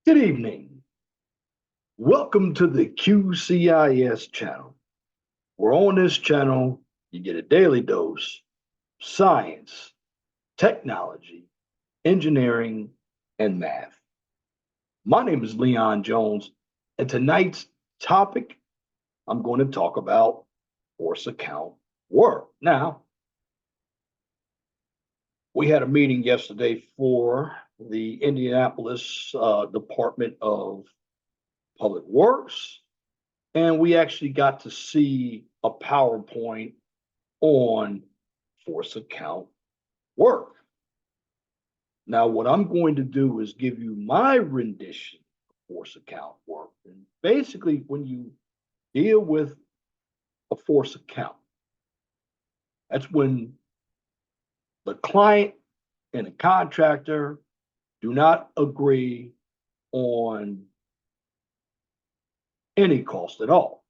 Good evening. Welcome to the QCIS channel. Where on this channel, you get a daily dose of science, technology, engineering, and math. My name is Leon Jones, and tonight's topic, I'm going to talk about force account work. Now, we had a meeting yesterday for the Indianapolis Department of Public Works, and we actually got to see a PowerPoint on force account work. Now, what I'm going to do is give you my rendition of force account work. And basically, when you deal with a force account, that's when the client and the contractor do not agree on any cost at all.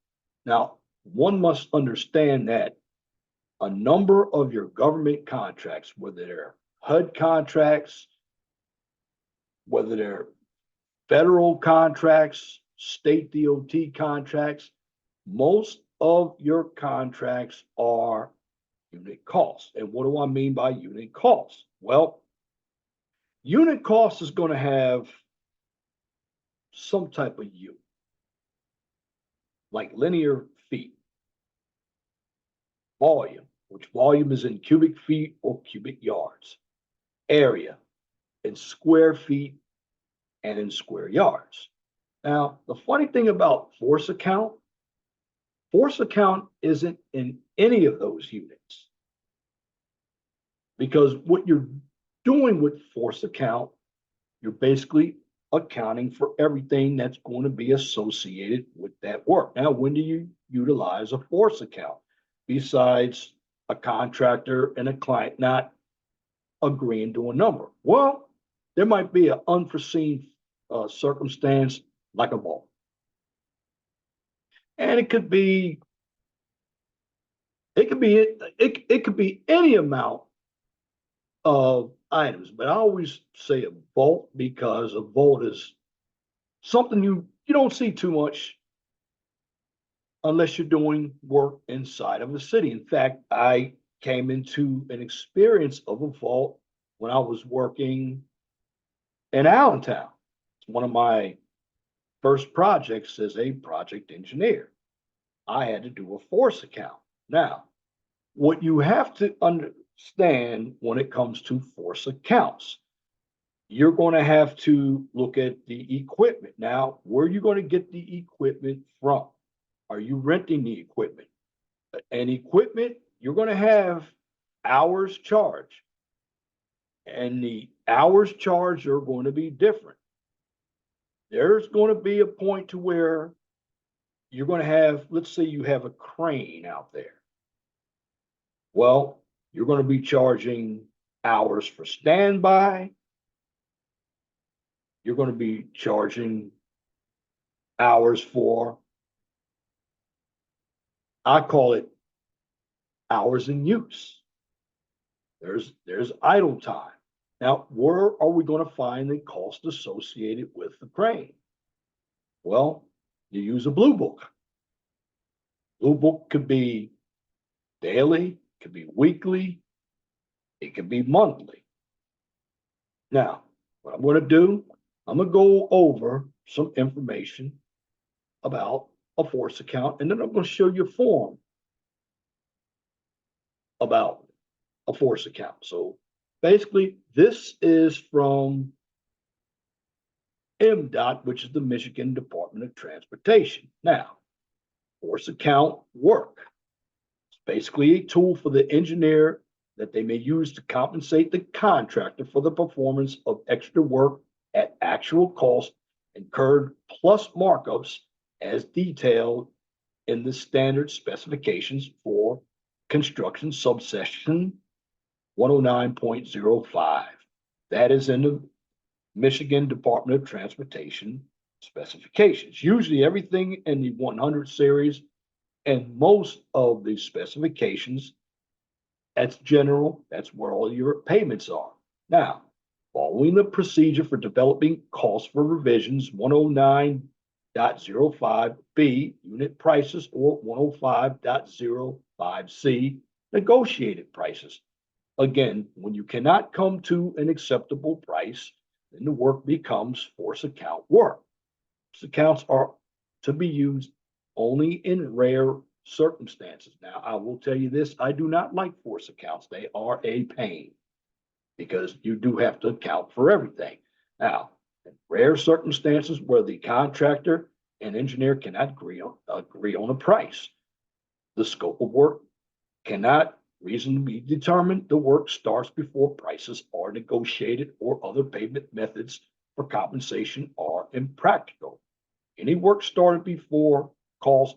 Now, one must understand that a number of your government contracts, whether they're HUD contracts, whether they're federal contracts, state DOT contracts, most of your contracts are unit costs. And what do I mean by unit costs? Well, unit cost is going to have some type of U, like linear feet. Volume, which volume is in cubic feet or cubic yards. Area in square feet and in square yards. Now, the funny thing about force account isn't in any of those units. Because what you're doing with force account, you're basically accounting for everything that's going to be associated with that work. Now, when do you utilize a force account? Besides a contractor and a client not agreeing to a number. Well, there might be an unforeseen circumstance like a vault. And it could be any amount of items, but I always say a vault because a vault is something you don't see too much unless you're doing work inside of a city. In fact, I came into an experience of a vault when I was working in Allentown. It's one of my first projects as a project engineer. I had to do a force account. Now, what you have to understand when it comes to force accounts, you're going to have to look at the equipment. Now, where are you going to get the equipment from? Are you renting the equipment? And equipment, you're going to have hours charged. And the hours charged are going to be different. There's going to be a point to where you're going to have, let's say you have a crane out there. Well, you're going to be charging hours for standby. You're going to be charging hours for, I call it hours in use. There's idle time. Now, where are we going to find the cost associated with the crane? Well, you use a blue book. Blue book could be daily, could be weekly, it could be monthly. Now, what I'm going to do, I'm going to go over some information about a force account, and then I'm going to show you a form about a force account. So basically, this is from MDOT, which is the Michigan Department of Transportation. Now, force account work. It's basically a tool for the engineer that they may use to compensate the contractor for the performance of extra work at actual cost incurred plus markups as detailed in the standard specifications for construction subsection 109.05. That is in the Michigan Department of Transportation specifications. Usually everything in the 100 series and most of the specifications, that's general, that's where all your payments are. Now, Following the procedure for developing costs for revisions 109.05B, unit prices, or 105.05C, negotiated prices. Again, when you cannot come to an acceptable price, then the work becomes force account work. Force accounts are to be used only in rare circumstances. Now, I will tell you this, I do not like force accounts. They are a pain because you do have to account for everything. Now, in rare circumstances where the contractor and engineer cannot agree on a price, the scope of work cannot reasonably be determined. The work starts before prices are negotiated or other payment methods for compensation are impractical. Any work started before cost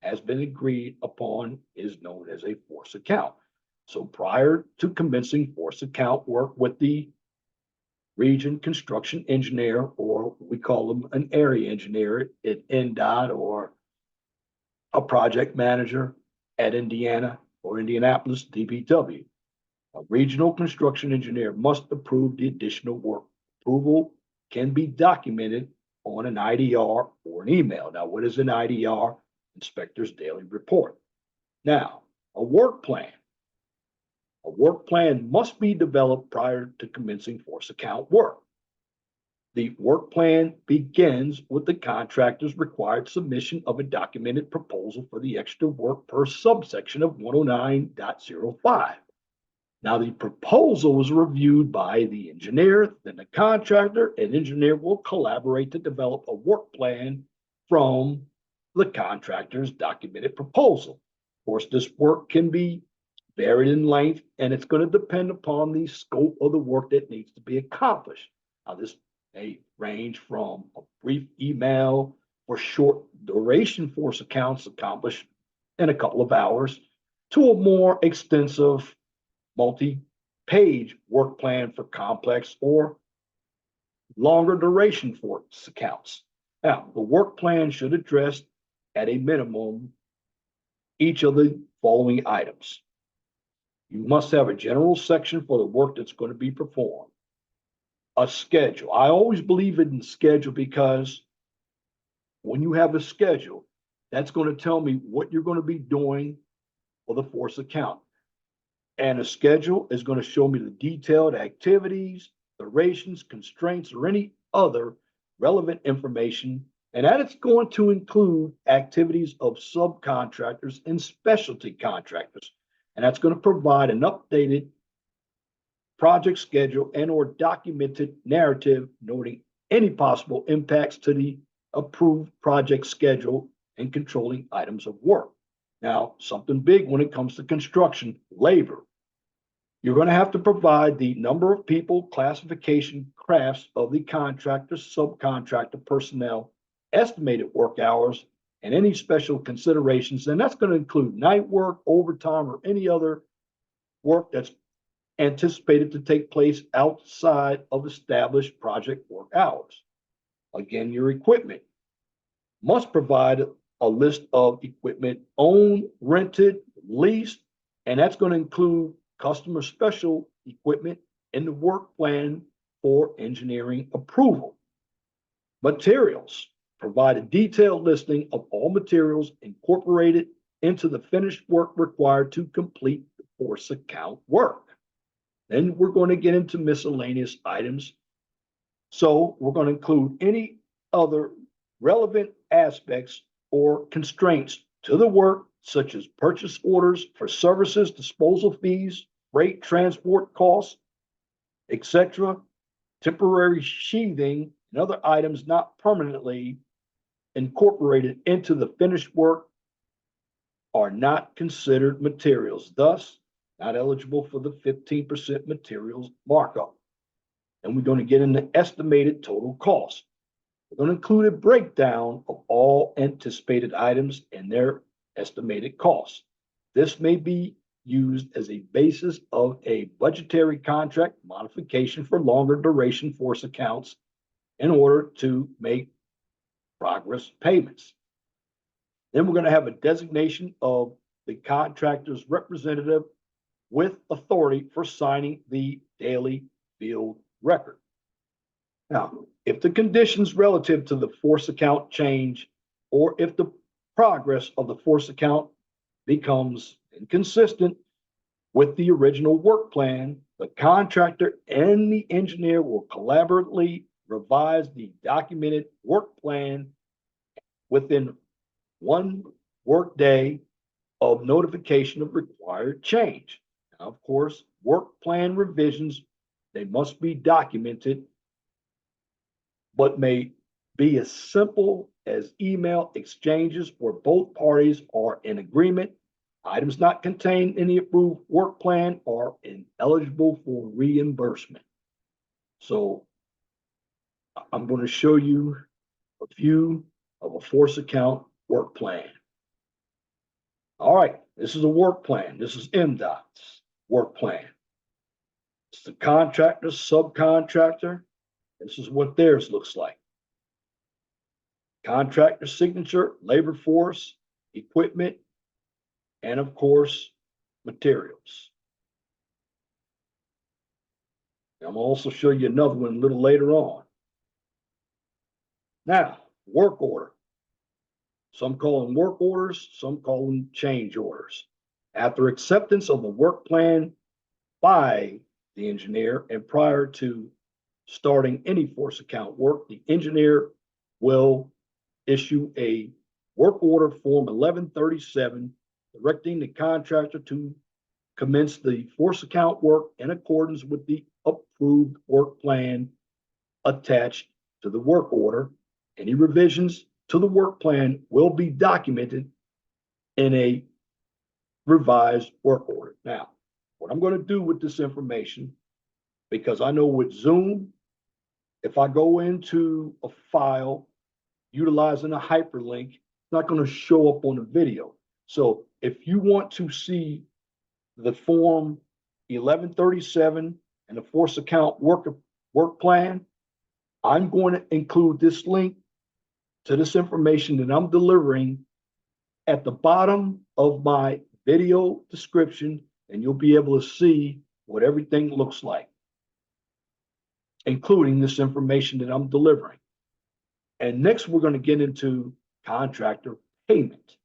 has been agreed upon is known as a force account. So prior to commencing force account work with the region construction engineer, or we call them an area engineer at NDOT, or a project manager at Indiana or Indianapolis DPW, a regional construction engineer must approve the additional work. Approval can be documented on an IDR or an email. Now, what is an IDR? Inspector's Daily Report. Now, a work plan. A work plan must be developed prior to commencing force account work. The work plan begins with the contractor's required submission of a documented proposal for the extra work per subsection of 109.05. Now, the proposal is reviewed by the engineer, then the contractor, and engineer will collaborate to develop a work plan from the contractor's documented proposal. Of course, this work can be varied in length, and it's going to depend upon the scope of the work that needs to be accomplished. Now, this may range from a brief email for short duration force accounts accomplished in a couple of hours to a more extensive multi-page work plan for complex or longer duration force accounts. Now, the work plan should address at a minimum each of the following items. You must have a general section for the work that's going to be performed. A schedule. I always believe in schedule because when you have a schedule, that's going to tell me what you're going to be doing for the force account. And a schedule is going to show me the detailed activities, durations, constraints, or any other relevant information. And that it's going to include activities of subcontractors and specialty contractors. And that's going to provide an updated project schedule and or documented narrative noting any possible impacts to the approved project schedule and controlling items of work. Now, something big when it comes to construction, labor. You're going to have to provide the number of people, classification, crafts of the contractor, subcontractor personnel, estimated work hours, and any special considerations. And that's going to include night work, overtime, or any other work that's anticipated to take place outside of established project work hours. Again, your equipment must provide a list of equipment owned, rented, leased, and that's going to include customer special equipment in the work plan for engineering approval. Materials. Provide a detailed listing of all materials incorporated into the finished work required to complete the force account work. Then we're going to get into miscellaneous items. So we're going to include any other relevant aspects or constraints to the work, such as purchase orders for services, disposal fees, freight transport costs, etc., temporary sheathing, and other items not permanently incorporated into the finished work are not considered materials, thus not eligible for the 15% materials markup. And we're going to get into estimated total cost. We're going to include a breakdown of all anticipated items and their estimated costs. This may be used as a basis of a budgetary contract modification for longer duration force accounts in order to make progress payments. Then we're going to have a designation of the contractor's representative with authority for signing the daily field record. Now, if the conditions relative to the force account change, or if the progress of the force account becomes inconsistent with the original work plan, the contractor and the engineer will collaboratively revise the documented work plan within one workday of notification of required change. Now, of course, work plan revisions, they must be documented, but may be as simple as email exchanges where both parties are in agreement. Items not contained in the approved work plan are ineligible for reimbursement. So I'm going to show you a view of a force account work plan. All right, this is a work plan. This is MDOT's work plan. It's the contractor, subcontractor. This is what theirs looks like. Contractor signature, labor force, equipment, and of course, materials. I'm gonna also show you another one a little later on. Now, work order. Some call them work orders, some call them change orders. After acceptance of the work plan by the engineer and prior to starting any force account work, the engineer will issue a work order form 1137 directing the contractor to commence the force account work in accordance with the approved work plan attached to the work order. Any revisions to the work plan will be documented in a revised work order. Now, what I'm going to do with this information, because I know with Zoom, if I go into a file utilizing a hyperlink, it's not going to show up on the video. So if you want to see the form 1137 and the force account work plan, I'm going to include this link to this information that I'm delivering at the bottom of my video description, and you'll be able to see what everything looks like, including this information that I'm delivering. And next, we're going to get into contractor payment.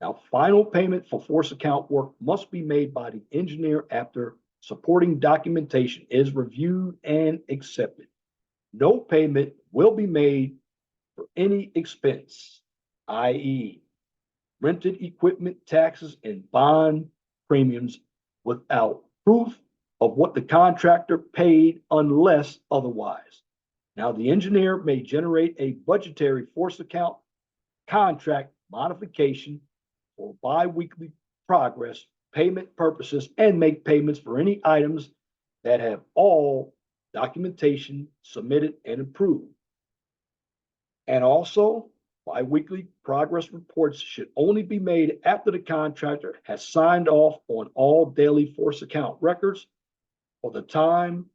Now, final payment for force account work must be made by the engineer after supporting documentation is reviewed and accepted. No payment will be made for any expense, i.e., rented equipment, taxes, and bond premiums without proof of what the contractor paid unless otherwise. Now, the engineer may generate a budgetary force account contract modification for biweekly progress payment purposes and make payments for any items that have all documentation submitted and approved. And also, biweekly progress reports should only be made after the contractor has signed off on all daily force account records for the time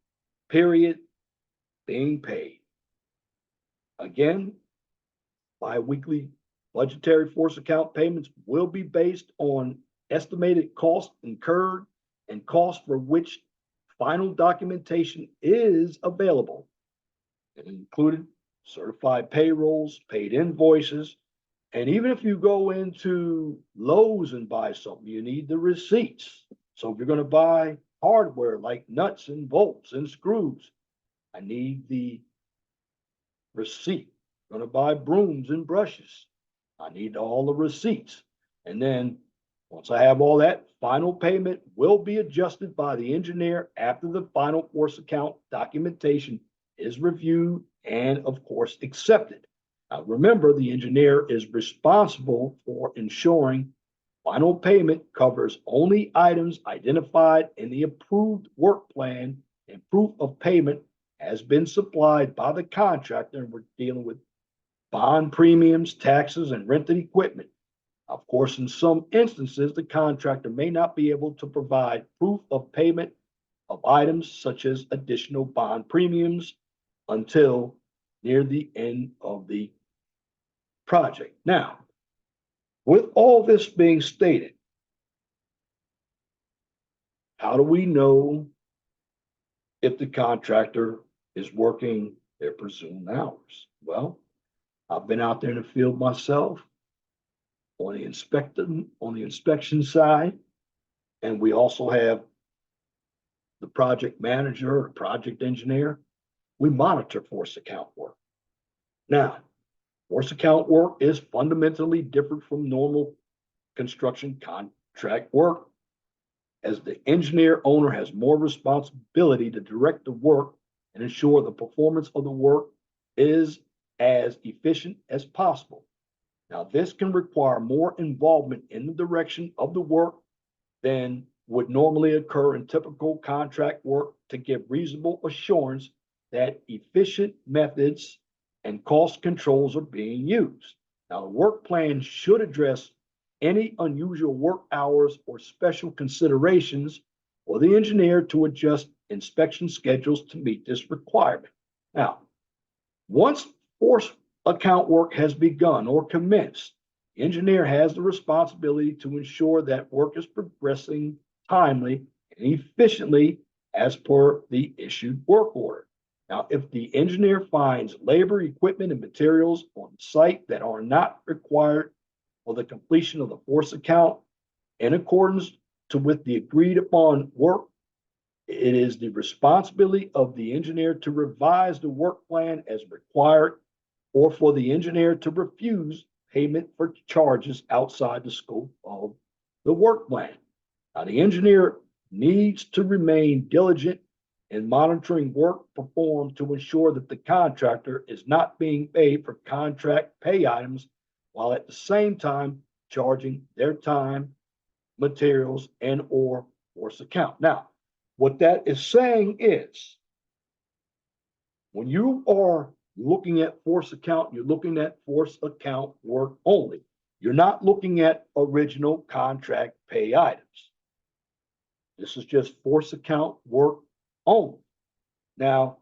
period being paid. Again, biweekly budgetary force account payments will be based on estimated costs incurred and costs for which final documentation is available. It included certified payrolls, paid invoices, and even if you go into Lowe's and buy something, you need the receipts. So if you're going to buy hardware like nuts and bolts and screws, I need the receipt. I'm going to buy brooms and brushes, I need all the receipts. And then once I have all that, final payment will be adjusted by the engineer after the final force account documentation is reviewed and, of course, accepted. Now, remember, the engineer is responsible for ensuring final payment covers only items identified in the approved work plan, and proof of payment has been supplied by the contractor. And we're dealing with bond premiums, taxes, and rented equipment. Of course, in some instances, the contractor may not be able to provide proof of payment of items such as additional bond premiums until near the end of the project. Now, with all this being stated, how do we know if the contractor is working their presumed hours. Well, I've been out there in the field myself on the inspection side, and we also have the project manager or project engineer. We monitor force account work. Now, force account work is fundamentally different from normal construction contract work, as the engineer owner has more responsibility to direct the work and ensure the performance of the work is as efficient as possible. Now, this can require more involvement in the direction of the work than would normally occur in typical contract work to give reasonable assurance that efficient methods and cost controls are being used. Now, the work plan should address any unusual work hours or special considerations for the engineer to adjust inspection schedules to meet this requirement. Now, once force account work has begun or commenced, the engineer has the responsibility to ensure that work is progressing timely and efficiently as per the issued work order. Now, if the engineer finds labor, equipment, and materials on site that are not required for the completion of the force account in accordance with the agreed upon work, it is the responsibility of the engineer to revise the work plan as required, or for the engineer to refuse payment for charges outside the scope of the work plan. Now, the engineer needs to remain diligent in monitoring work performed to ensure that the contractor is not being paid for contract pay items, while at the same time charging their time, materials, and or force account. Now, what that is saying is, when you are looking at force account, you're looking at force account work only. You're not looking at original contract pay items. This is just force account work only. Now,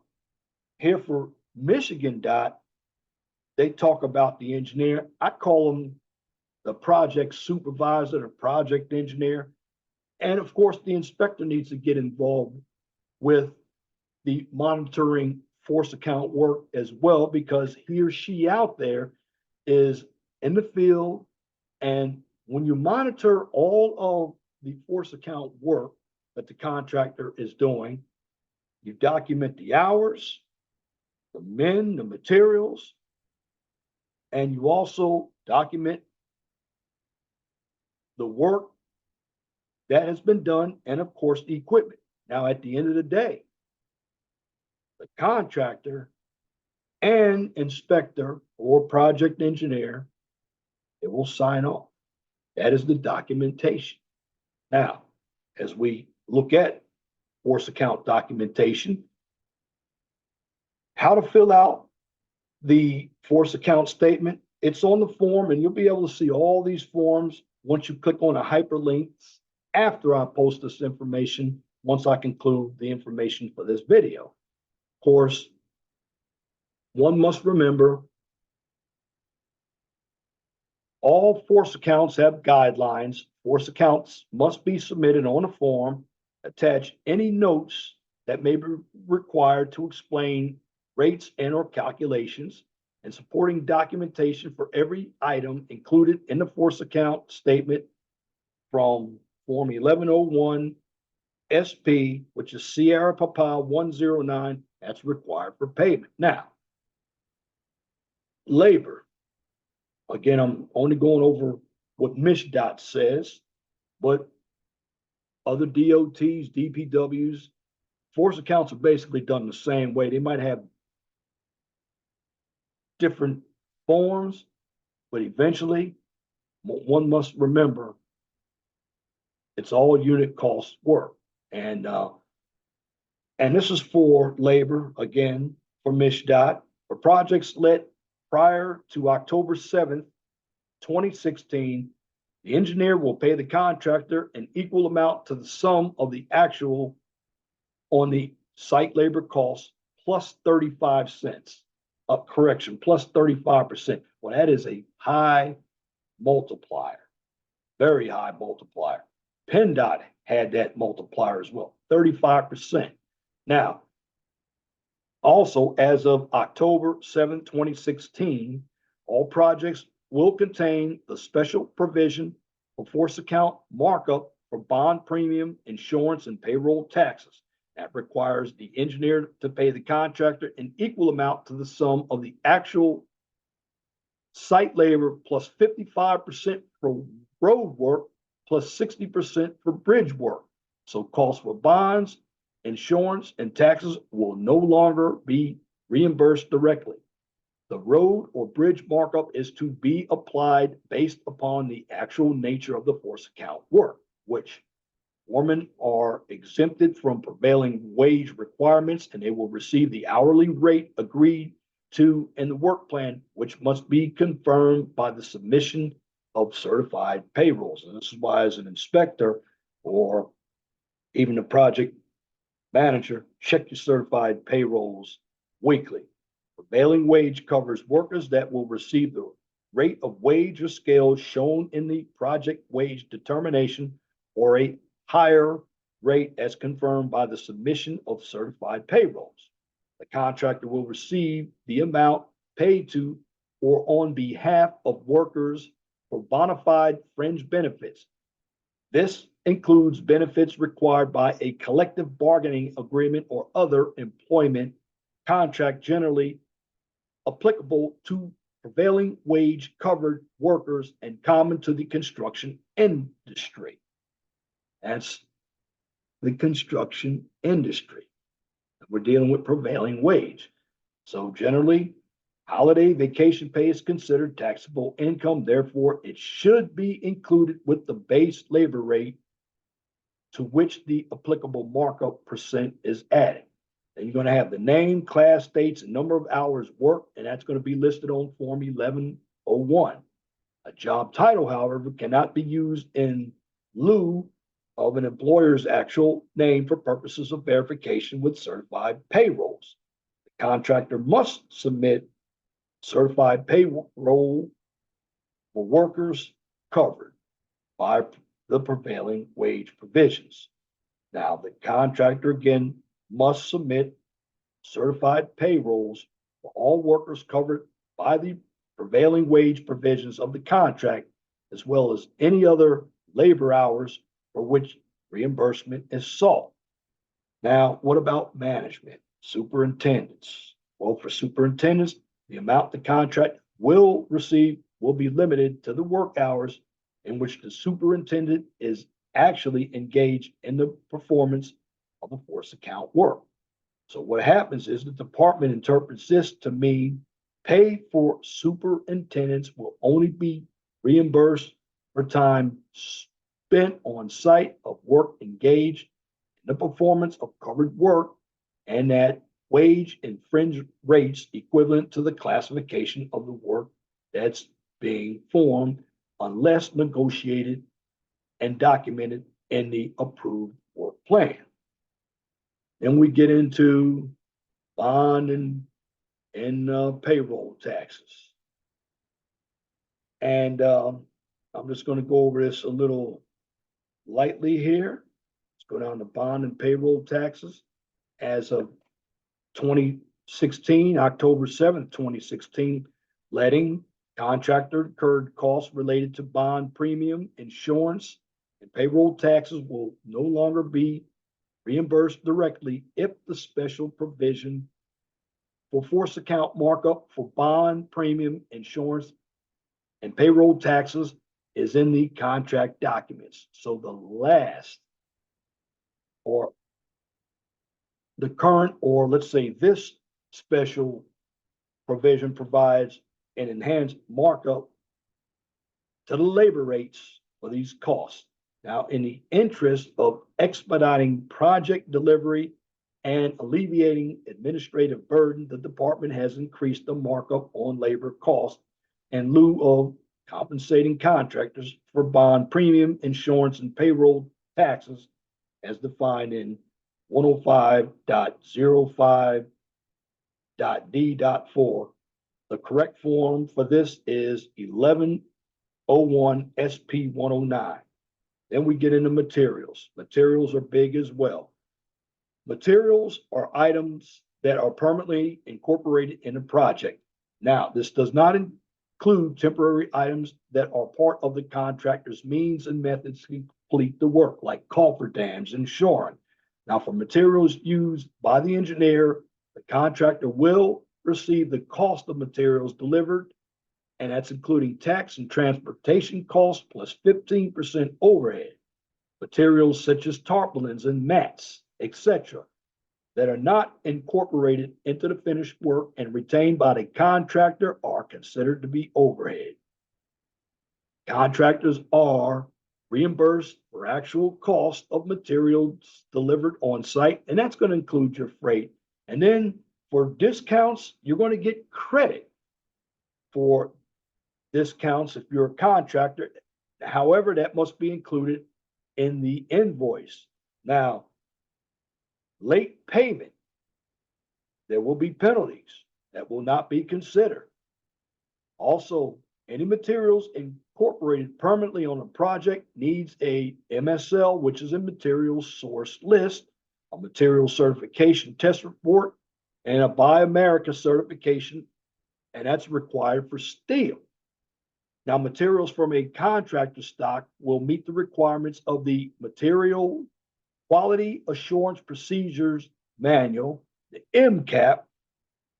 here for Michigan DOT, they talk about the engineer. I call them the project supervisor, the project engineer. And of course, the inspector needs to get involved with the monitoring force account work as well, because he or she out there is in the field. And when you monitor all of the force account work that the contractor is doing, you document the hours, the men, the materials, and you also document the work that has been done, and of course, the equipment. Now, at the end of the day, the contractor and inspector or project engineer, it will sign off. That is the documentation. Now, as we look at force account documentation, how to fill out the force account statement, it's on the form, and you'll be able to see all these forms once you click on the hyperlinks after I post this information, once I conclude the information for this video. Of course, one must remember all force accounts have guidelines. Force accounts must be submitted on a form. Attach any notes that may be required to explain rates and or calculations, and supporting documentation for every item included in the force account statement from Form 1101 SP, which is Sierra Papa 109, that's required for payment. Now, labor. Again, I'm only going over what MISDOT says, but other DOTs, DPWs, force accounts are basically done the same way. They might have different forms, but eventually one must remember it's all unit cost work. And this is for labor, again, for MISDOT, for projects let prior to October 7th, 2016, the engineer will pay the contractor an equal amount to the sum of the actual on the site labor costs plus 35 cents. Correction, plus 35%. Well, that is a high multiplier, very high multiplier. PennDOT had that multiplier as well, 35%. Now, Also, as of October 7, 2016, all projects will contain the special provision for force account markup for bond premium, insurance, and payroll taxes. That requires the engineer to pay the contractor an equal amount to the sum of the actual site labor plus 55% for road work plus 60% for bridge work. So costs for bonds, insurance, and taxes will no longer be reimbursed directly. The road or bridge markup is to be applied based upon the actual nature of the force account work, which foremen are exempted from prevailing wage requirements, and they will receive the hourly rate agreed to in the work plan, which must be confirmed by the submission of certified payrolls. And this is why, as an inspector or even a project manager, check your certified payrolls weekly. Prevailing wage covers workers that will receive the rate of wage or scale shown in the project wage determination or a higher rate as confirmed by the submission of certified payrolls. The contractor will receive the amount paid to or on behalf of workers for bona fide fringe benefits. This includes benefits required by a collective bargaining agreement or other employment contract generally applicable to prevailing wage covered workers and common to the construction industry. That's the construction industry. We're dealing with prevailing wage. So generally, holiday vacation pay is considered taxable income. Therefore, it should be included with the base labor rate to which the applicable markup percent is added. Then you're going to have the name, class, dates, and number of hours worked, and that's going to be listed on Form 1101. A job title, however, cannot be used in lieu of an employer's actual name for purposes of verification with certified payrolls. The contractor must submit certified payroll for workers covered by the prevailing wage provisions. Now, the contractor again must submit certified payrolls for all workers covered by the prevailing wage provisions of the contract, as well as any other labor hours for which reimbursement is sought. Now, what about management? Superintendents. Well, for superintendents, the amount the contract will receive will be limited to the work hours in which the superintendent is actually engaged in the performance of the force account work. So what happens is the department interprets this to mean pay for superintendents will only be reimbursed for time spent on site of work engaged in the performance of covered work, and that wage and fringe rates equivalent to the classification of the work that's being formed unless negotiated and documented in the approved work plan. Then we get into bond and payroll taxes. And I'm just going to go over this a little lightly here. Let's go down to bond and payroll taxes. As of 2016, October 7th, 2016, letting contractor incurred costs related to bond premium, insurance, and payroll taxes will no longer be reimbursed directly if the special provision for force account markup for bond premium, insurance, and payroll taxes is in the contract documents. So the last or the current, or let's say this special provision provides an enhanced markup to the labor rates for these costs. Now, in the interest of expediting project delivery and alleviating administrative burden, the department has increased the markup on labor costs in lieu of compensating contractors for bond premium, insurance, and payroll taxes as defined in 105.05.d.4. The correct form for this is 1101 SP 109. Then we get into materials. Materials are big as well. Materials are items that are permanently incorporated in a project. Now, this does not include temporary items that are part of the contractor's means and methods to complete the work, like cofferdams and shoring. Now, for materials used by the engineer, the contractor will receive the cost of materials delivered, and that's including tax and transportation costs plus 15% overhead. Materials such as tarpaulins and mats, etc., that are not incorporated into the finished work and retained by the contractor are considered to be overhead. Contractors are reimbursed for actual cost of materials delivered on site, and that's going to include your freight. And then for discounts, you're going to get credit for discounts if you're a contractor. However, that must be included in the invoice. Now, late payment, there will be penalties that will not be considered. Also, any materials incorporated permanently on a project needs a MSL, which is a materials source list, a material certification test report, and a Buy America certification, and that's required for steel. Now, materials from a contractor stock will meet the requirements of the Material Quality Assurance Procedures Manual, the MCAP.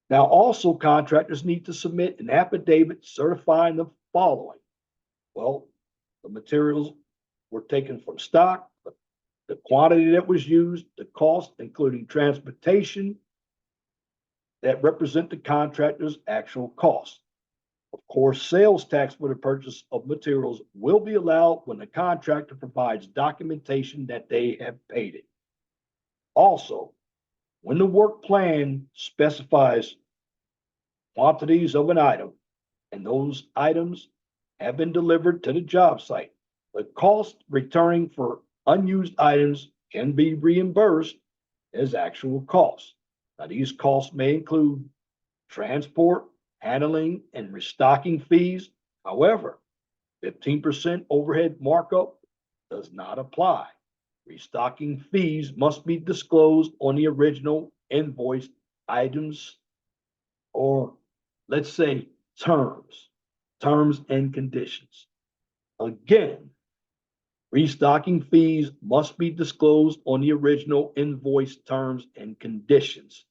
Now, also, contractors need to submit an affidavit certifying the following. Well, the materials were taken from stock, the quantity that was used, the cost, including transportation, that represent the contractor's actual cost. Of course, sales tax for the purchase of materials will be allowed when the contractor provides documentation that they have paid it. Also, when the work plan specifies quantities of an item and those items have been delivered to the job site, the cost returning for unused items can be reimbursed as actual costs. Now, these costs may include transport, handling, and restocking fees. However, 15% overhead markup does not apply. Restocking fees must be disclosed on the original invoice items, or let's say terms and conditions. Again, restocking fees must be disclosed on the original invoice terms and conditions.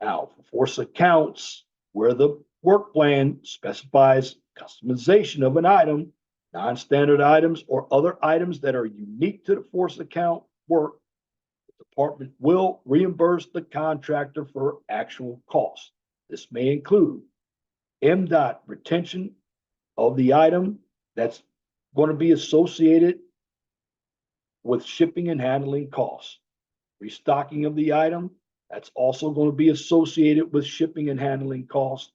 Now, for force accounts, where the work plan specifies customization of an item, non-standard items, or other items that are unique to the force account work, the department will reimburse the contractor for actual costs. This may include MDOT retention of the item that's going to be associated with shipping and handling costs. Restocking of the item, that's also going to be associated with shipping and handling costs.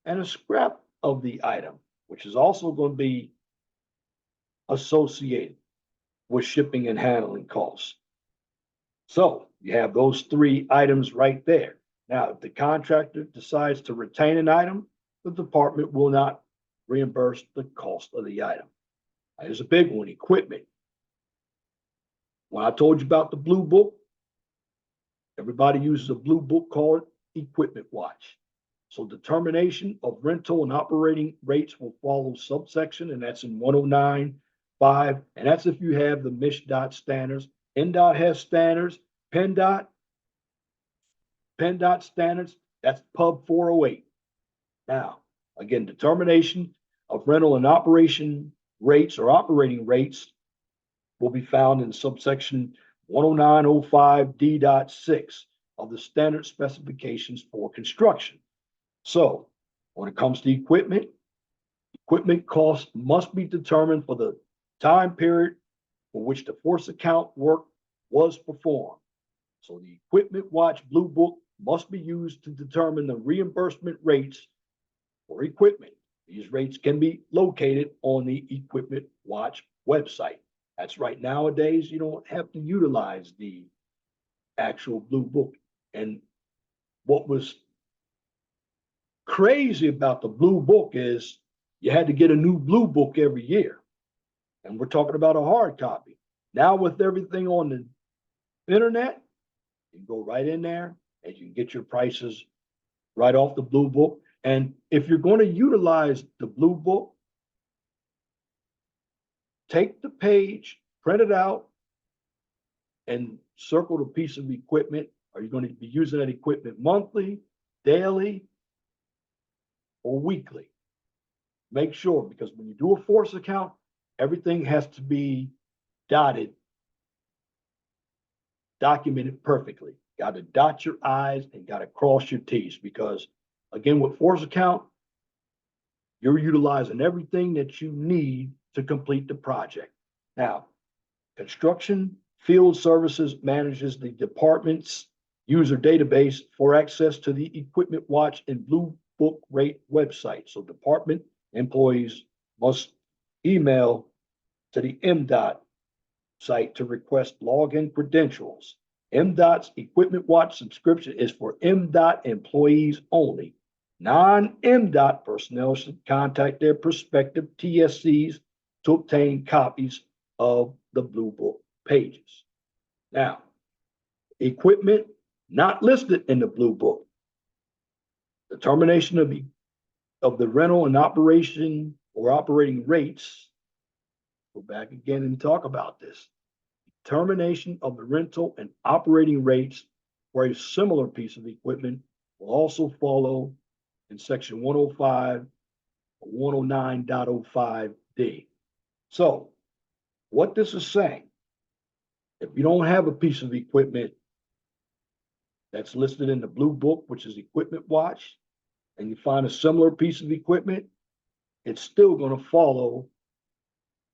And a scrap of the item, which is also going to be associated with shipping and handling costs. So you have those three items right there. Now, if the contractor decides to retain an item, the department will not reimburse the cost of the item. Now, here's a big one, equipment. When I told you about the blue book, everybody uses a blue book called Equipment Watch. So determination of rental and operating rates will follow subsection, and that's in 109.5. And that's if you have the MISH-DOT standards. NDOT has standards. PennDOT standards, that's Pub 408. Now, again, determination of rental and operation rates or operating rates will be found in subsection 109.05D.6 of the standard specifications for construction. So when it comes to equipment costs must be determined for the time period for which the force account work was performed. So the Equipment Watch Blue Book must be used to determine the reimbursement rates for equipment. These rates can be located on the Equipment Watch website. That's right. Nowadays, you don't have to utilize the actual Blue Book. And what was crazy about the Blue Book is you had to get a new Blue Book every year. And we're talking about a hard copy. Now with everything on the internet, you can go right in there and you can get your prices right off the Blue Book. And if you're going to utilize the Blue Book, take the page, print it out, and circle the piece of equipment. Are you going to be using that equipment monthly, daily, or weekly? Make sure, because when you do a force account, everything has to be dotted, documented perfectly. Got to dot your I's and got to cross your T's, because again, with force account, you're utilizing everything that you need to complete the project. Now, construction field services manages the department's user database for access to the Equipment Watch and Blue Book Rate website. So department employees must email to the MDOT site to request login credentials. MDOT's Equipment Watch subscription is for MDOT employees only. Non-MDOT personnel should contact their prospective TSCs to obtain copies of the Blue Book pages. Now, equipment not listed in the Blue Book. Determination of the rental and operation or operating rates. Go back again and talk about this. Determination of the rental and operating rates for a similar piece of equipment will also follow in section 105 or 109.05D. So what this is saying, if you don't have a piece of equipment that's listed in the Blue Book, which is Equipment Watch, and you find a similar piece of equipment, it's still going to follow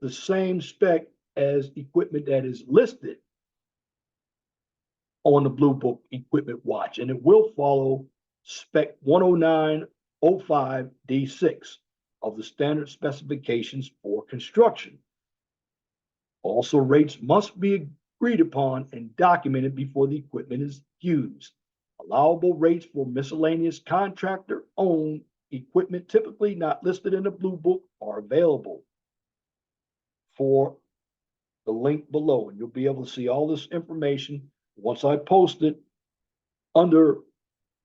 the same spec as equipment that is listed on the Blue Book Equipment Watch, and it will follow spec 109.05D6 of the standard specifications for construction. Also, rates must be agreed upon and documented before the equipment is used. Allowable rates for miscellaneous contractor-owned equipment typically not listed in the Blue Book are available for the link below, and you'll be able to see all this information once I post it under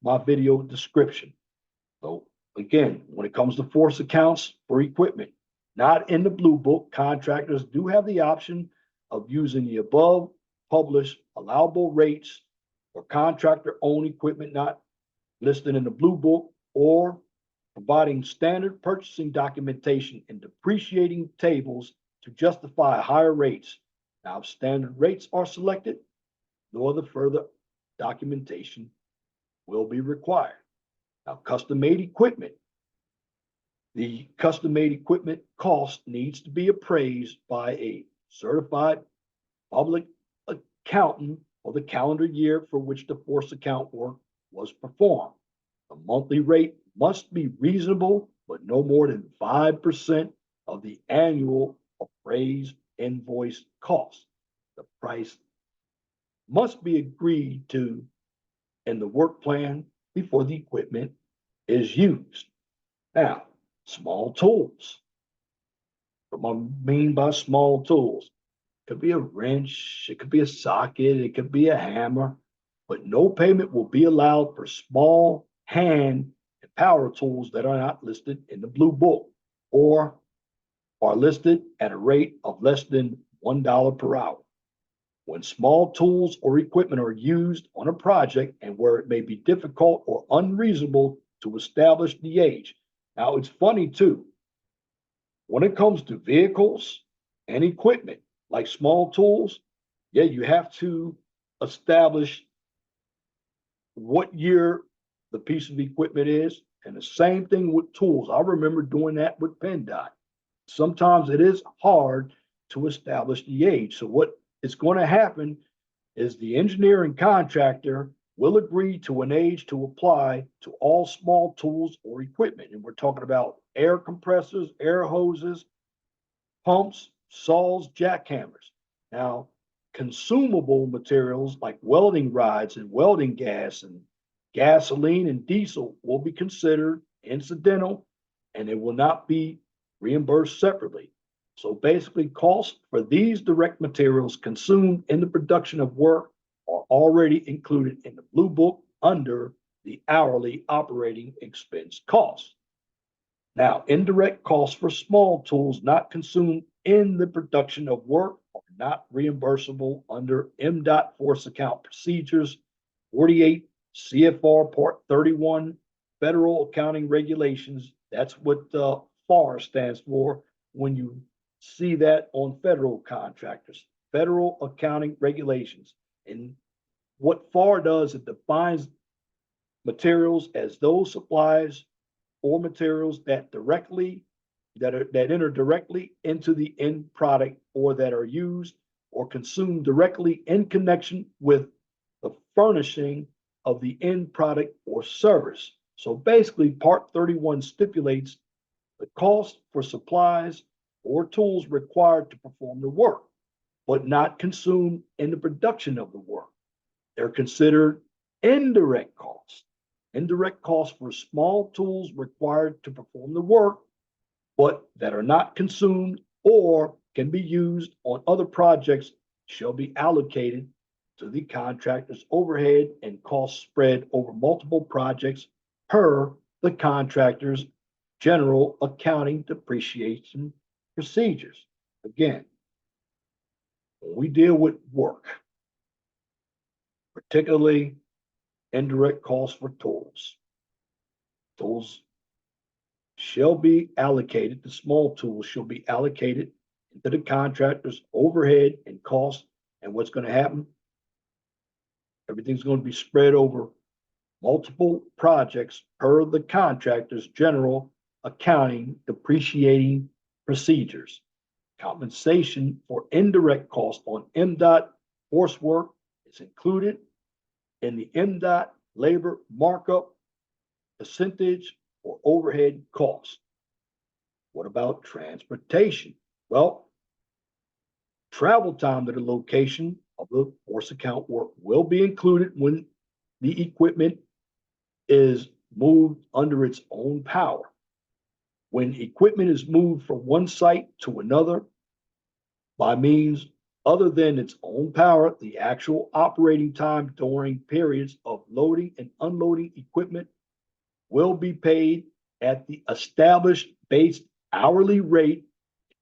my video description. So again, when it comes to force accounts for equipment not in the Blue Book, contractors do have the option of using the above published allowable rates for contractor-owned equipment not listed in the Blue Book, or providing standard purchasing documentation and depreciating tables to justify higher rates. Now, if standard rates are selected, no other further documentation will be required. Now, custom-made equipment. The custom-made equipment cost needs to be appraised by a certified public accountant for the calendar year for which the force account work was performed. The monthly rate must be reasonable, but no more than 5% of the annual appraised invoice cost. The price must be agreed to in the work plan before the equipment is used. Now, small tools. What I mean by small tools, it could be a wrench, it could be a socket, it could be a hammer, but no payment will be allowed for small hand and power tools that are not listed in the Blue Book or are listed at a rate of less than $1 per hour. When small tools or equipment are used on a project and where it may be difficult or unreasonable to establish the age. Now, it's funny too, when it comes to vehicles and equipment, like small tools, yeah, you have to establish what year the piece of equipment is. And the same thing with tools. I remember doing that with PennDOT. Sometimes it is hard to establish the age. So what is going to happen is the engineer and contractor will agree to an age to apply to all small tools or equipment. And we're talking about air compressors, air hoses, pumps, saws, jackhammers. Now, consumable materials like welding rods and welding gas and gasoline and diesel will be considered incidental, and it will not be reimbursed separately. So basically, costs for these direct materials consumed in the production of work are already included in the Blue Book under the hourly operating expense cost. Now, indirect costs for small tools not consumed in the production of work are not reimbursable under MDOT force account procedures 48 CFR Part 31 Federal Accounting Regulations. That's what FAR stands for when you see that on federal contractors, Federal Accounting Regulations. And what FAR does, it defines materials as those supplies or materials that enter directly into the end product or that are used or consumed directly in connection with the furnishing of the end product or service. So basically, Part 31 stipulates the cost for supplies or tools required to perform the work, but not consumed in the production of the work. They're considered indirect costs. Indirect costs for small tools required to perform the work, but that are not consumed or can be used on other projects shall be allocated to the contractor's overhead and costs spread over multiple projects per the contractor's general accounting depreciation procedures. Again, when we deal with work, particularly indirect costs for tools, tools shall be allocated, the small tools shall be allocated into the contractor's overhead and costs. And what's going to happen? Everything's going to be spread over multiple projects per the contractor's general accounting depreciating procedures. Compensation for indirect costs on MDOT force work is included in the MDOT labor markup percentage or overhead cost. What about transportation? Well, travel time to the location of the force account work will be included when the equipment is moved under its own power. When equipment is moved from one site to another by means other than its own power, the actual operating time during periods of loading and unloading equipment will be paid at the established base hourly rate.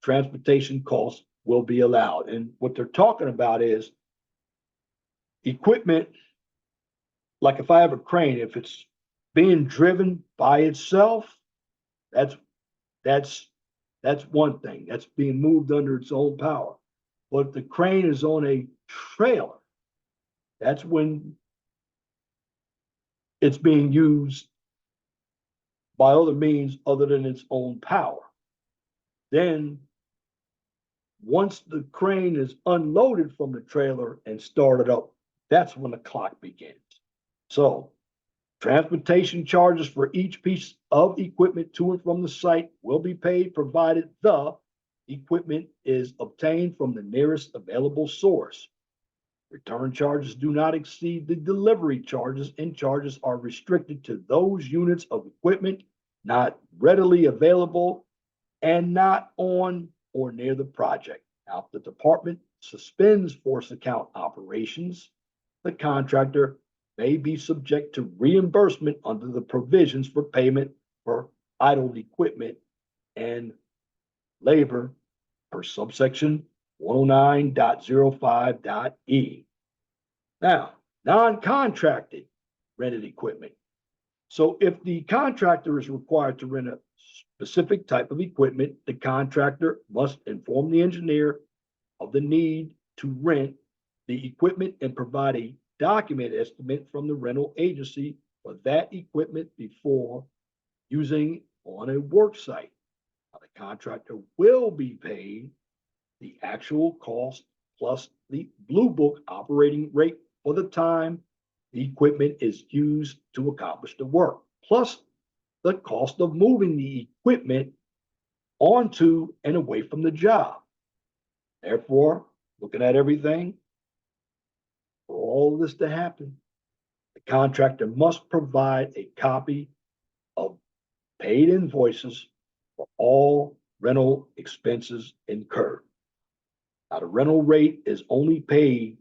Transportation costs will be allowed. And what they're talking about is equipment, like if I have a crane, if it's being driven by itself, that's one thing. That's being moved under its own power. But if the crane is on a trailer, that's when it's being used by other means other than its own power. Then, once the crane is unloaded from the trailer and started up, that's when the clock begins. So, transportation charges for each piece of equipment to and from the site will be paid provided the equipment is obtained from the nearest available source. Return charges do not exceed the delivery charges, and charges are restricted to those units of equipment not readily available and not on or near the project. Now, if the department suspends force account operations, the contractor may be subject to reimbursement under the provisions for payment for idled equipment and labor per subsection 109.05.e. Now, non-contracted rented equipment. So if the contractor is required to rent a specific type of equipment, the contractor must inform the engineer of the need to rent the equipment and provide a document estimate from the rental agency for that equipment before using on a work site. Now, the contractor will be paid the actual cost plus the Blue Book operating rate for the time the equipment is used to accomplish the work, plus the cost of moving the equipment onto and away from the job. Therefore, looking at everything, for all this to happen, the contractor must provide a copy of paid invoices for all rental expenses incurred. Now, the rental rate is only paid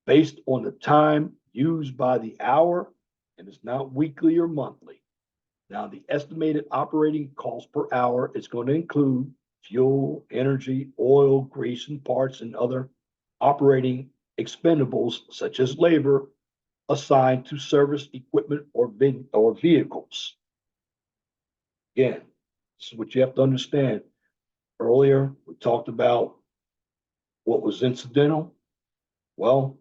based on the time used by the hour and is not weekly or monthly. Now, the estimated operating cost per hour is going to include fuel, energy, oil, grease, and parts, and other operating expendables such as labor assigned to service equipment or vehicles. Again, this is what you have to understand. Earlier, we talked about what was incidental. Well,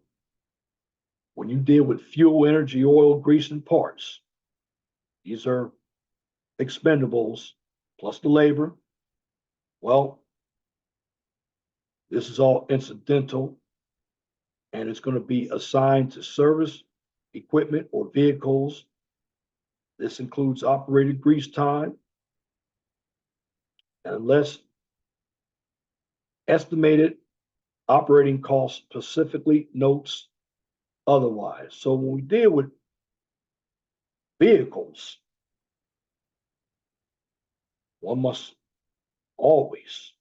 when you deal with fuel, energy, oil, grease, and parts, these are expendables plus the labor. Well, this is all incidental and it's going to be assigned to service equipment or vehicles. This includes operated grease time, unless estimated operating cost specifically notes otherwise. So when we deal with vehicles, one must always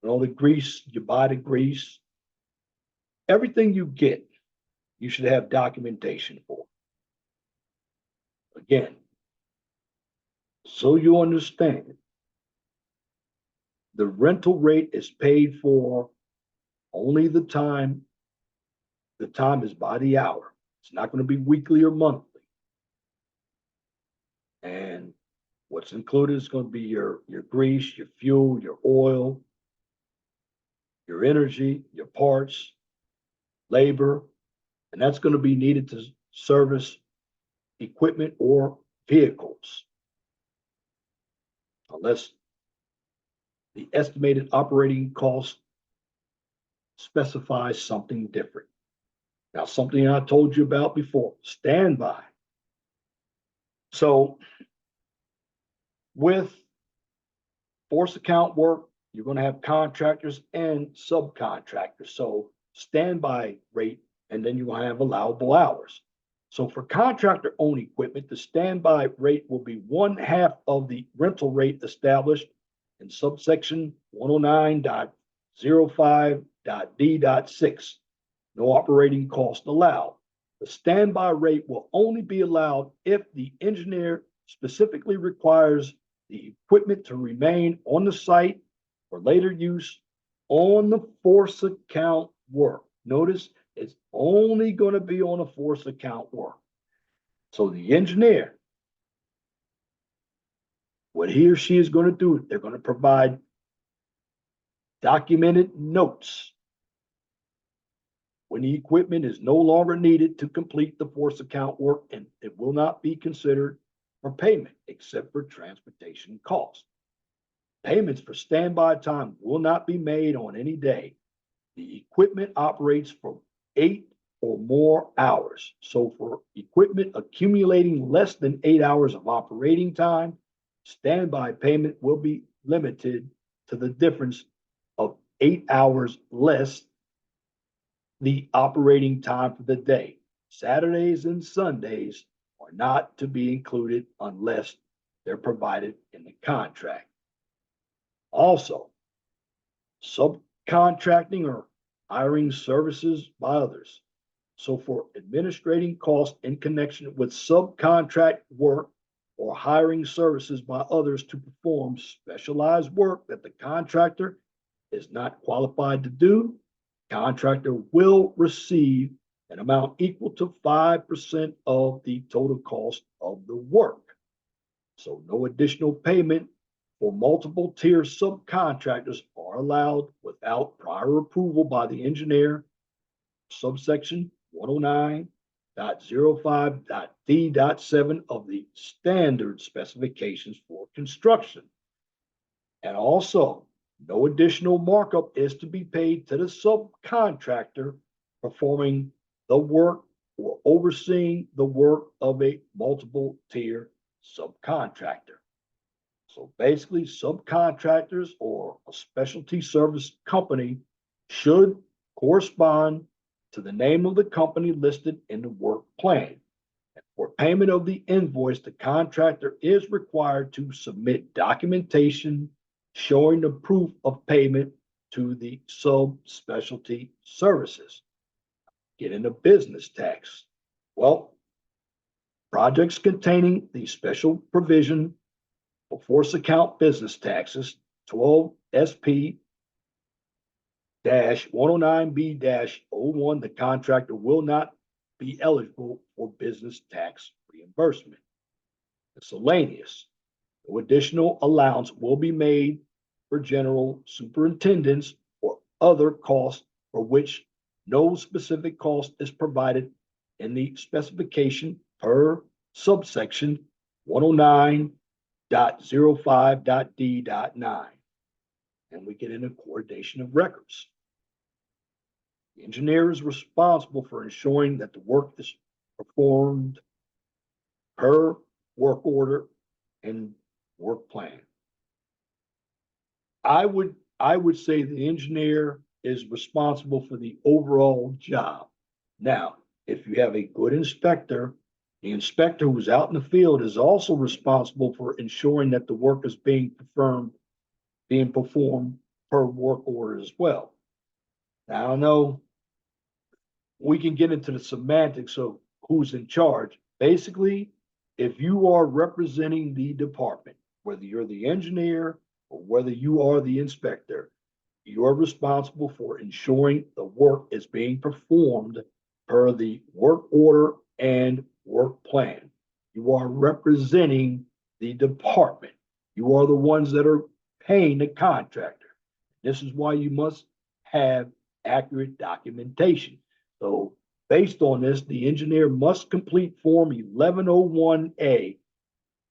know the grease, you buy the grease. Everything you get, you should have documentation for. Again, so you understand, the rental rate is paid for only the time is by the hour. It's not going to be weekly or monthly. And what's included is going to be your grease, your fuel, your oil, your energy, your parts, labor, and that's going to be needed to service equipment or vehicles. Unless the estimated operating cost specifies something different. Now, something I told you about before, standby. So with force account work, you're going to have contractors and subcontractors. So standby rate, and then you're going to have allowable hours. So for contractor owned equipment, the standby rate will be 1/2 of the rental rate established in subsection 109.05.d.6. No operating cost allowed. The standby rate will only be allowed if the engineer specifically requires the equipment to remain on the site for later use on the force account work. Notice it's only going to be on a force account work. So the engineer, what he or she is going to do, they're going to provide documented notes when the equipment is no longer needed to complete the force account work, and it will not be considered for payment except for transportation costs. Payments for standby time will not be made on any day. The equipment operates for 8 or more hours. So for equipment accumulating less than 8 hours of operating time, standby payment will be limited to the difference of 8 hours less the operating time for the day. Saturdays and Sundays are not to be included unless they're provided in the contract. Also, subcontracting or hiring services by others. So for administrating costs in connection with subcontract work or hiring services by others to perform specialized work that the contractor is not qualified to do, contractor will receive an amount equal to 5% of the total cost of the work. So no additional payment for multiple tier subcontractors are allowed without prior approval by the engineer. Subsection 109.05.d.7 of the standard specifications for construction. And also, no additional markup is to be paid to the subcontractor performing the work or overseeing the work of a multiple tier subcontractor. So basically, subcontractors or a specialty service company should correspond to the name of the company listed in the work plan. And for payment of the invoice, the contractor is required to submit documentation showing the proof of payment to the subspecialty services. get into business tax. Well, projects containing the special provision for force account business taxes, 12 SP 109B-01, the contractor will not be eligible for business tax reimbursement. Miscellaneous. No additional allowance will be made for general superintendents or other costs for which no specific cost is provided in the specification per subsection 109.05.D.9. And we get into coordination of records. The engineer is responsible for ensuring that the work is performed per work order and work plan. I would say the engineer is responsible for the overall job. Now, if you have a good inspector, the inspector who's out in the field is also responsible for ensuring that the work is being performed per work order as well. Now, I know we can get into the semantics of who's in charge. Basically, if you are representing the department, whether you're the engineer or whether you are the inspector, you are responsible for ensuring the work is being performed per the work order and work plan. You are representing the department. You are the ones that are paying the contractor. This is why you must have accurate documentation. So based on this, the engineer must complete Form 1101A,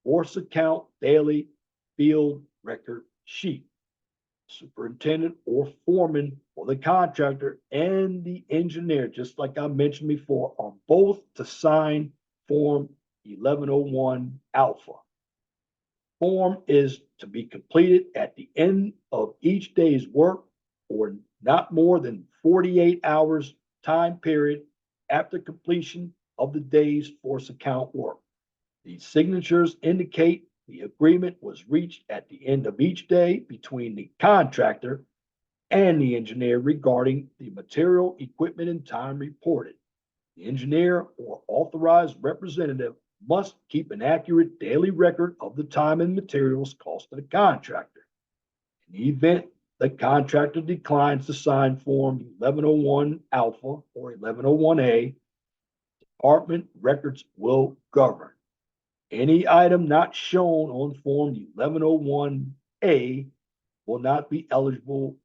force account daily field record sheet. Superintendent or foreman or the contractor and the engineer, just like I mentioned before, are both to sign Form 1101 Alpha. Form is to be completed at the end of each day's work or not more than 48 hours time period after completion of the day's force account work. These signatures indicate the agreement was reached at the end of each day between the contractor and the engineer regarding the material, equipment, and time reported. The engineer or authorized representative must keep an accurate daily record of the time and materials cost to the contractor. In the event the contractor declines to sign Form 1101 Alpha or 1101A, department records will govern. Any item not shown on Form 1101A will not be eligible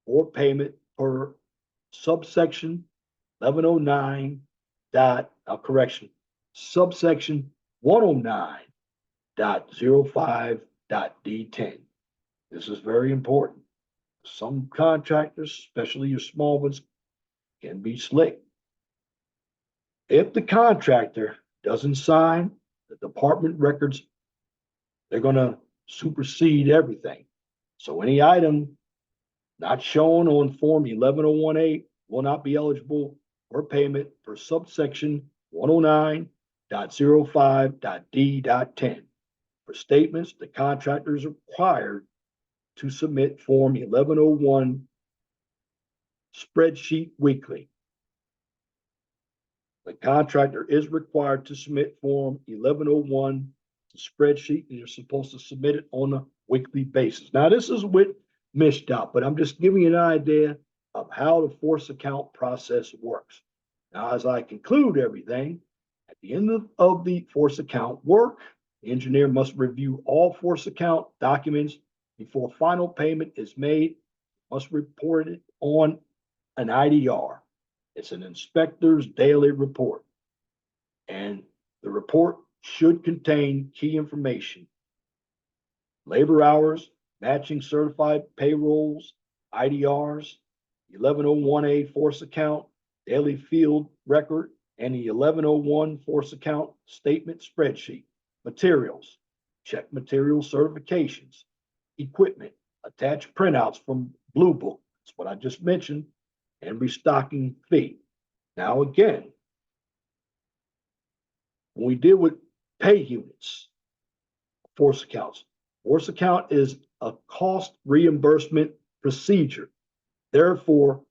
for payment per subsection 1109 subsection 109.05.D10. This is very important. Some contractors, especially your small ones, can be slick. If the contractor doesn't sign the department records, they're going to supersede everything. So any item not shown on Form 1101A will not be eligible for payment for subsection 109.05.D.10. For statements, the contractor is required to submit Form 1101 spreadsheet weekly. The contractor is required to submit Form 1101 spreadsheet, and you're supposed to submit it on a weekly basis. Now, this is with MSHDOT, but I'm just giving you an idea of how the force account process works. Now, as I conclude everything, at the end of the force account work, the engineer must review all force account documents before final payment is made, must report it on an IDR. It's an inspector's daily report. And the report should contain key information: labor hours, matching certified payrolls, IDRs, 1101A force account, daily field record, and the 1101 force account statement spreadsheet. Materials, check material certifications, equipment, attach printouts from Blue Book, that's what I just mentioned, and restocking fee. Now, again, when we deal with pay units, force account is a cost reimbursement procedure. Therefore,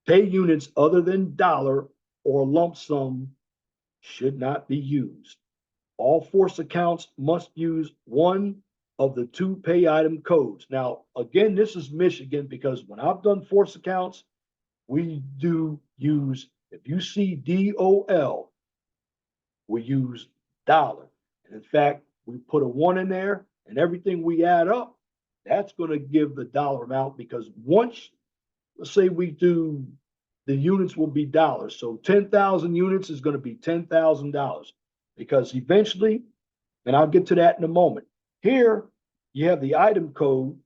pay units other than dollar or lump sum should not be used. All force accounts must use one of the two pay item codes. Now, again, this is Michigan because when I've done force accounts, we do use, if you see DOL, we use dollar. And in fact, we put a one in there and everything we add up, that's going to give the dollar amount because once, let's say we do, the units will be dollars. So 10,000 units is going to be $10,000 because eventually, and I'll get to that in a moment. Here, you have the item code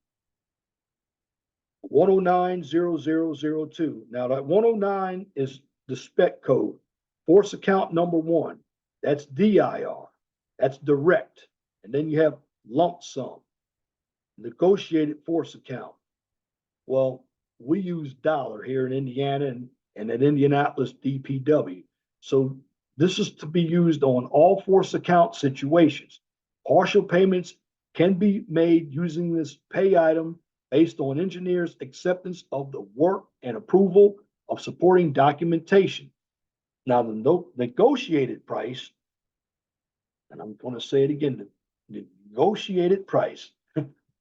1090002. Now, that 109 is the spec code. Force account number one, that's DIR. That's direct. And then you have lump sum, negotiated force account. Well, we use dollar here in Indiana and at Indianapolis DPW. So this is to be used on all force account situations. Partial payments can be made using this pay item based on engineers' acceptance of the work and approval of supporting documentation. Now, the negotiated price, and I'm going to say it again, the negotiated price,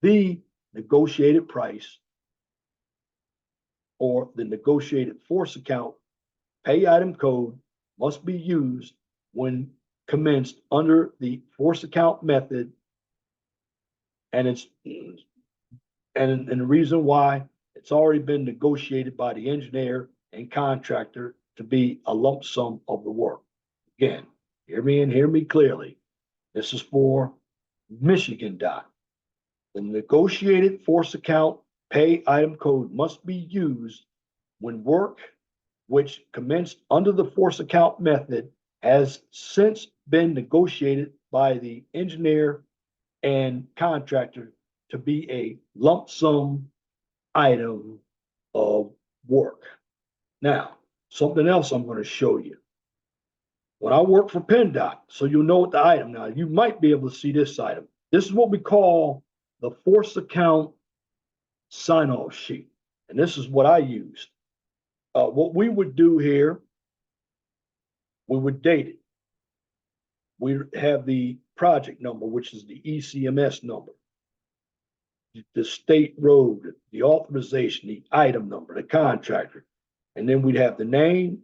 the negotiated price or the negotiated force account pay item code must be used when commenced under the force account method. And the reason why it's already been negotiated by the engineer and contractor to be a lump sum of the work. Again, hear me and hear me clearly. This is for Michigan DOT. The negotiated force account pay item code must be used when work which commenced under the force account method has since been negotiated by the engineer and contractor to be a lump sum item of work. Now, something else I'm going to show you. When I work for PennDOT, so you'll know what the item, now you might be able to see this item. This is what we call the force account sign-off sheet. And this is what I used. What we would do here, we would date it. We have the project number, which is the ECMS number, the state road, the authorization, the item number, the contractor. And then we'd have the name,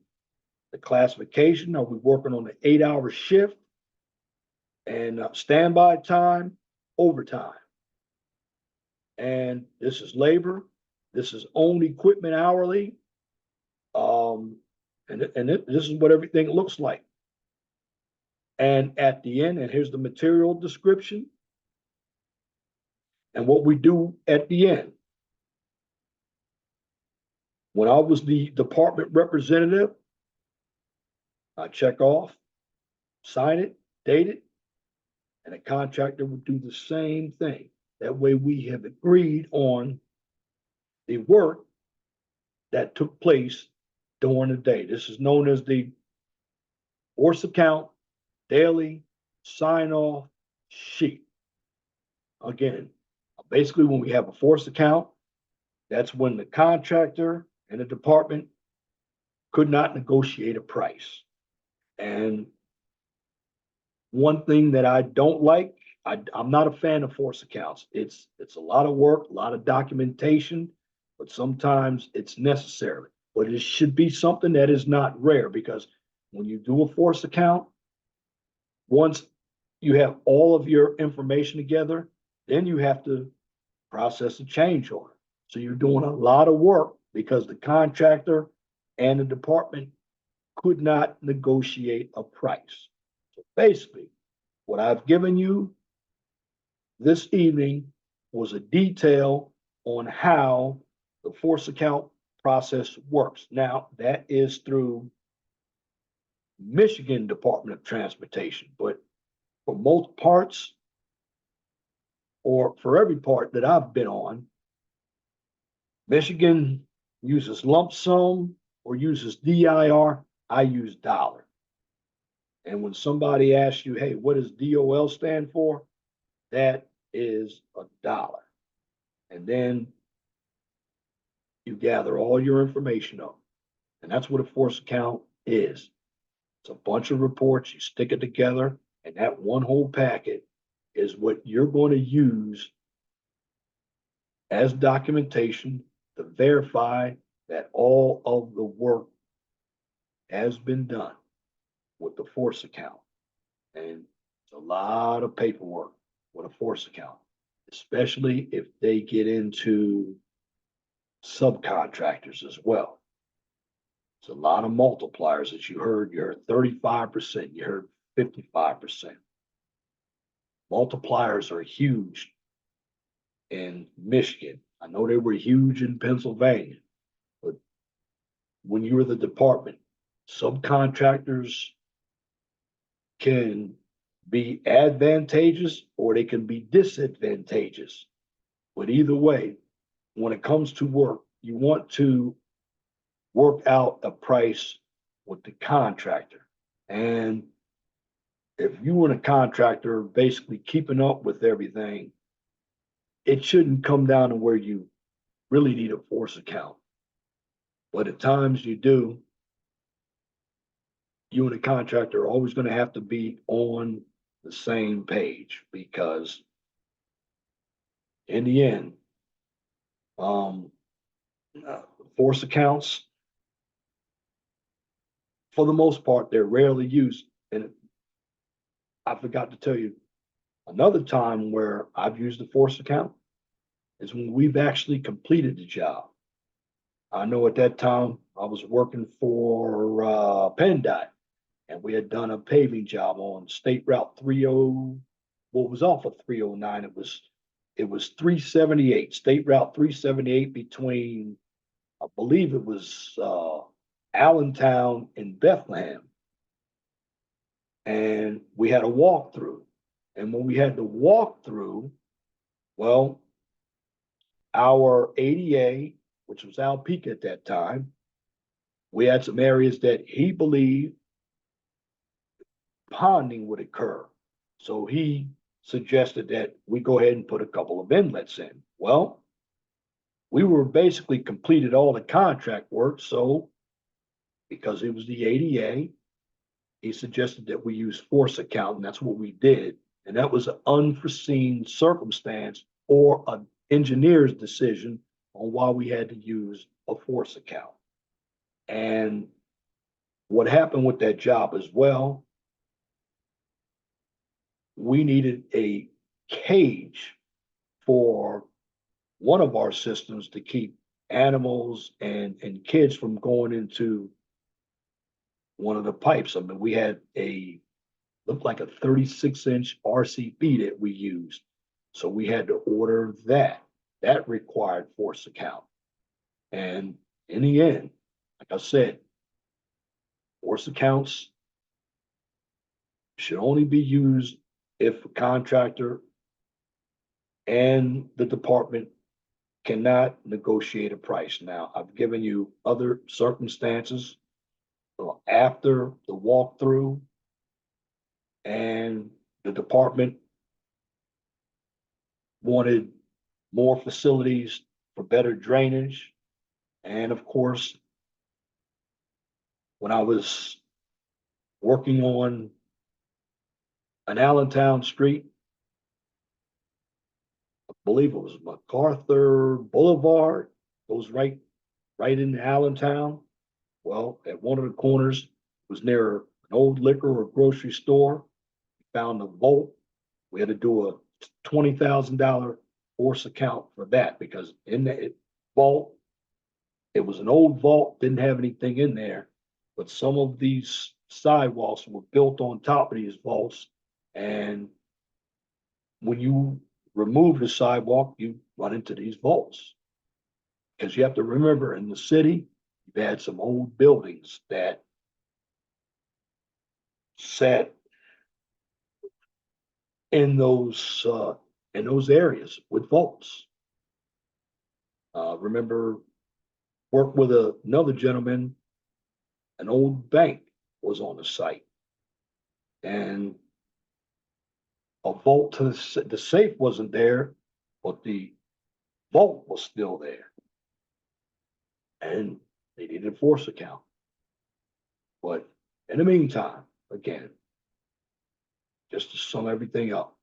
the classification. Are we working on an 8-hour shift? And standby time, overtime. And this is labor. This is own equipment hourly. This is what everything looks like. And at the end, and here's the material description. And what we do at the end. When I was the department representative, I check off, sign it, date it, and a contractor would do the same thing. That way we have agreed on the work that took place during the day. This is known as the force account daily sign-off sheet. Again, basically when we have a force account, that's when the contractor and the department could not negotiate a price. And one thing that I don't like, I'm not a fan of force accounts. It's a lot of work, a lot of documentation, but sometimes it's necessary. But it should be something that is not rare because when you do a force account, once you have all of your information together, then you have to process a change order. So you're doing a lot of work because the contractor and the department could not negotiate a price. So basically, what I've given you this evening was a detail on how the force account process works. Now, that is through Michigan Department of Transportation, but for most parts, or for every part that I've been on, Michigan uses lump sum or uses DIR. I use dollar. And when somebody asks you, hey, what does DOL stand for? That is a dollar. And then you gather all your information up. And that's what a force account is. It's a bunch of reports, you stick it together, and that one whole packet is what you're going to use as documentation to verify that all of the work has been done with the force account. And it's a lot of paperwork with a force account, especially if they get into subcontractors as well. It's a lot of multipliers that you heard. You heard 35%, you heard 55%. Multipliers are huge in Michigan. I know they were huge in Pennsylvania, but when you're the department, subcontractors can be advantageous or they can be disadvantageous. But either way, when it comes to work, you want to work out a price with the contractor. And if you and a contractor basically keeping up with everything, it shouldn't come down to where you really need a force account. But at times you do. You and the contractor are always going to have to be on the same page because in the end, force accounts, for the most part, they're rarely used. And I forgot to tell you another time where I've used a force account is when we've actually completed the job. I know at that time I was working for PennDOT, and we had done a paving job on State Route 30. Well, it was off of 309. It was 378, State Route 378 between, I believe it was Allentown and Bethlehem. And we had a walkthrough. And when we had the walkthrough, well, our ADA, which was Al Peak at that time, we had some areas that he believed ponding would occur. So he suggested that we go ahead and put a couple of inlets in. Well, we were basically completed all the contract work. So because it was the ADA, he suggested that we use force account, and that's what we did. And that was an unforeseen circumstance or an engineer's decision on why we had to use a force account. And what happened with that job as well, we needed a cage for one of our systems to keep animals and kids from going into one of the pipes. I mean, we had looked like a 36-inch RCB that we used. So we had to order that. That required force account. And in the end, like I said, force accounts should only be used if a contractor and the department cannot negotiate a price. Now, I've given you other circumstances after the walkthrough and the department wanted more facilities for better drainage. And of course, when I was working on an Allentown street, I believe it was MacArthur Boulevard, goes right into Allentown. Well, at one of the corners was near an old liquor or grocery store. We found a vault. We had to do a $20,000 force account for that because in the vault, it was an old vault, didn't have anything in there, but some of these sidewalls were built on top of these vaults. And when you remove the sidewalk, you run into these vaults. Because you have to remember, in the city, you've had some old buildings that sat in those areas with vaults. Remember, worked with another gentleman, an old bank was on the site, and a vault to the safe wasn't there, but the vault was still there, and they needed a force account. But in the meantime, again, just to sum everything up,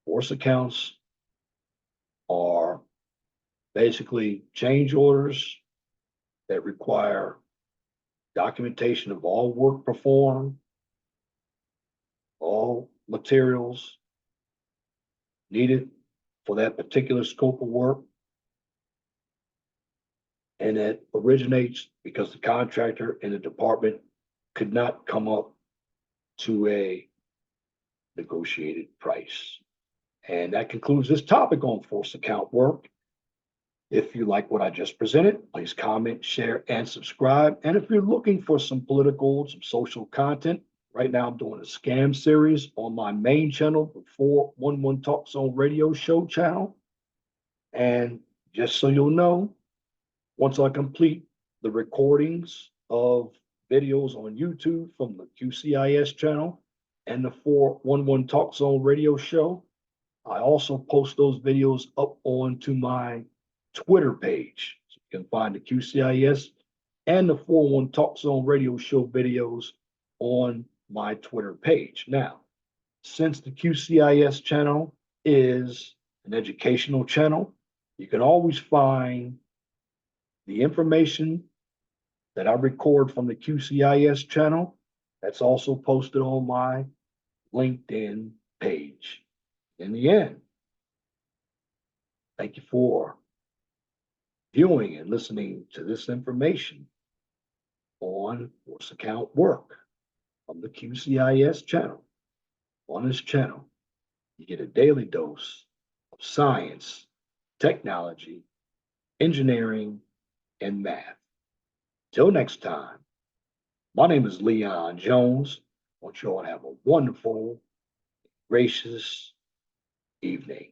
force accounts are basically change orders that require documentation of all work performed, all materials needed for that particular scope of work. And it originates because the contractor and the department could not come up to a negotiated price. And that concludes this topic on force account work. If you like what I just presented, please comment, share, and subscribe. And if you're looking for some political, some social content, right now I'm doing a scam series on my main channel, the 411 Talk Zone Radio Show channel. And just so you'll know, once I complete the recordings of videos on YouTube from the QCIS channel and the 411 Talk Zone Radio Show, I also post those videos up onto my Twitter page. So you can find the QCIS and the 411 Talk Zone Radio Show videos on my Twitter page. Now, since the QCIS channel is an educational channel, you can always find the information that I record from the QCIS channel. That's also posted on my LinkedIn page. In the end, thank you for viewing and listening to this information on force account work from the QCIS channel. On this channel, you get a daily dose of science, technology, engineering, and math. Till next time, my name is Leon Jones. I want you all to have a wonderful, gracious evening.